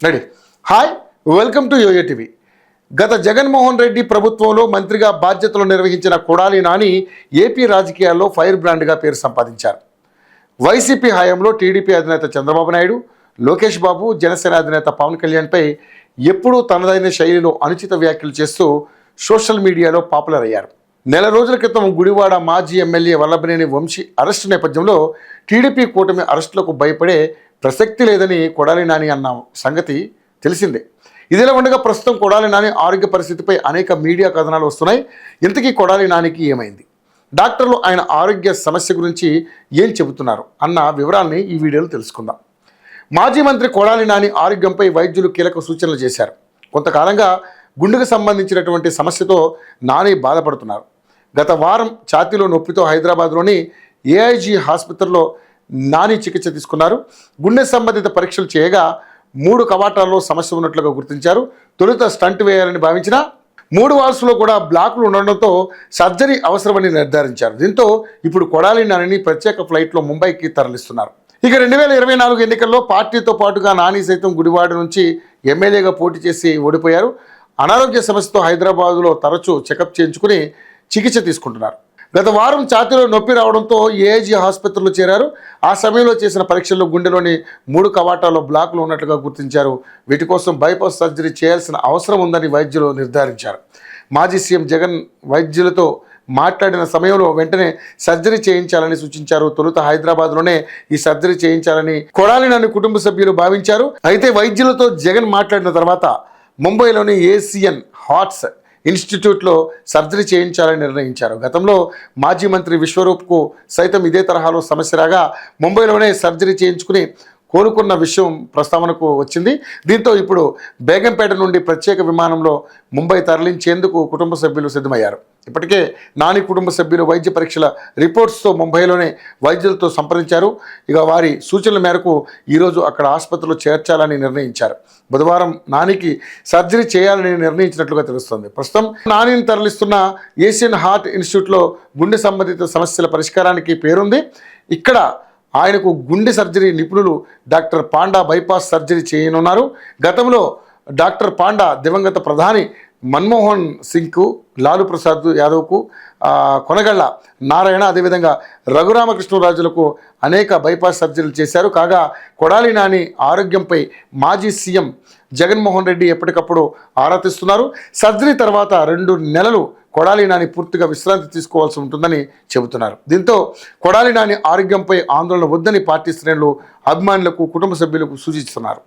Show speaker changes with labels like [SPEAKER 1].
[SPEAKER 1] Ready. Hi, welcome to YoYo TV. గత జగన్మోహన్ రెడ్డి ప్రభుత్వంలో మంత్రిగా బాధ్యతలు నిర్వహించిన కొడాలి నాని ఏపీ రాజకీయాల్లో ఫైర్ బ్రాండ్గా పేరు సంపాదించారు. వైసీపీ హయాంలో టీడీపీ అధినేత చంద్రబాబు నాయుడు, లోకేష్ బాబు, జనసేన అధినేత పవన్ కళ్యాణ్పై ఎప్పుడూ తనదైన శైలిలో అనుచిత వ్యాఖ్యలు చేస్తూ సోషల్ మీడియాలో పాపులర్ అయ్యారు. నెల రోజుల క్రితం గుడివాడ మాజీ ఎమ్మెల్యే వల్లభనేని వంశీ అరెస్టు నేపథ్యంలో టీడీపీ కూటమి అరెస్టులకు భయపడే ప్రసక్తి లేదని కొడాలి నాని అన్న సంగతి తెలిసిందే. ఇదిలా ఉండగా ప్రస్తుతం కొడాలి నాని ఆరోగ్య పరిస్థితిపై అనేక మీడియా కథనాలు వస్తున్నాయి. ఇంతకీ కొడాలి నానికి ఏమైంది, డాక్టర్లు ఆయన ఆరోగ్య సమస్య గురించి ఏం చెబుతున్నారు అన్న వివరాల్ని ఈ వీడియోలో తెలుసుకుందాం. మాజీ మంత్రి కొడాలి నాని ఆరోగ్యంపై వైద్యులు కీలక సూచనలు చేశారు. కొంతకాలంగా గుండెకు సంబంధించినటువంటి సమస్యతో నాని బాధపడుతున్నారు. గత వారం ఛాతీలో నొప్పితో హైదరాబాద్లోని ఏఐజీ ఆసుపత్రిలో నాని చికిత్స తీసుకున్నారు. గుండె సంబంధిత పరీక్షలు చేయగా 3 కవాటాల్లో సమస్య ఉన్నట్లుగా గుర్తించారు. తొలుత స్టంట్ వేయాలని భావించిన 3 వాల్స్లో కూడా బ్లాకులు ఉండడంతో సర్జరీ అవసరమని నిర్ధారించారు. దీంతో ఇప్పుడు కొడాలి నానిని ప్రత్యేక ఫ్లైట్లో ముంబైకి తరలిస్తున్నారు. ఇక 2024 ఎన్నికల్లో పార్టీతో పాటుగా నాని సైతం గుడివాడ నుంచి ఎమ్మెల్యేగా పోటీ చేసి ఓడిపోయారు. అనారోగ్య సమస్యతో హైదరాబాదులో తరచూ చెకప్ చేయించుకుని చికిత్స తీసుకుంటున్నారు. గత వారం ఛాతీలో నొప్పి రావడంతో ఏఐజీ ఆసుపత్రిలో చేరారు. ఆ సమయంలో చేసిన పరీక్షల్లో గుండెలోని 3 కవాటాల్లో బ్లాకులు ఉన్నట్లుగా గుర్తించారు. వీటి కోసం బైపాస్ సర్జరీ చేయాల్సిన అవసరం ఉందని వైద్యులు నిర్ధారించారు. మాజీ సీఎం జగన్ వైద్యులతో మాట్లాడిన సమయంలో వెంటనే సర్జరీ చేయించాలని సూచించారు. తొలుత హైదరాబాద్లోనే ఈ సర్జరీ చేయించాలని కొడాలి నాని కుటుంబ సభ్యులు భావించారు. అయితే వైద్యులతో జగన్ మాట్లాడిన తర్వాత ముంబైలోని ఏసియన్ హార్ట్స్ ఇన్స్టిట్యూట్లో సర్జరీ చేయించాలని నిర్ణయించారు. గతంలో మాజీ మంత్రి విశ్వరూప్కు సైతం ఇదే తరహాలో సమస్య రాగా ముంబైలోనే సర్జరీ చేయించుకుని కోలుకున్న విషయం ప్రస్తావనకు వచ్చింది. దీంతో ఇప్పుడు బేగంపేట నుండి ప్రత్యేక విమానంలో ముంబై తరలించేందుకు కుటుంబ సభ్యులు సిద్ధమయ్యారు. ఇప్పటికే నాని కుటుంబ సభ్యులు వైద్య పరీక్షల రిపోర్ట్స్తో ముంబైలోనే వైద్యులతో సంప్రదించారు. ఇక వారి సూచనల మేరకు ఈరోజు అక్కడ ఆసుపత్రిలో చేర్చాలని నిర్ణయించారు. బుధవారం నానికి సర్జరీ చేయాలని నిర్ణయించినట్లుగా తెలుస్తోంది. ప్రస్తుతం నానిని తరలిస్తున్న ఏషియన్ హార్ట్ ఇన్స్టిట్యూట్లో గుండె సంబంధిత సమస్యల పరిష్కారానికి పేరుంది. ఇక్కడ ఆయనకు గుండె సర్జరీ నిపుణులు డాక్టర్ పాండా బైపాస్ సర్జరీ చేయనున్నారు. గతంలో డాక్టర్ పాండా దివంగత ప్రధాని మన్మోహన్ సింగ్కు, లాలూ ప్రసాద్ యాదవ్కు, కొనగళ్ళ నారాయణ, అదేవిధంగా రఘురామకృష్ణరాజులకు అనేక బైపాస్ సర్జరీలు చేశారు. కాగా కొడాలి నాని ఆరోగ్యంపై మాజీ సీఎం జగన్మోహన్ రెడ్డి ఎప్పటికప్పుడు ఆరా తీస్తున్నారు. సర్జరీ తర్వాత 2 నెలలు కొడాలి నాని పూర్తిగా విశ్రాంతి తీసుకోవాల్సి ఉంటుందని చెబుతున్నారు. దీంతో కొడాలి నాని ఆరోగ్యంపై ఆందోళన వద్దని పార్టీ శ్రేణులు అభిమానులకు, కుటుంబ సభ్యులకు సూచిస్తున్నారు.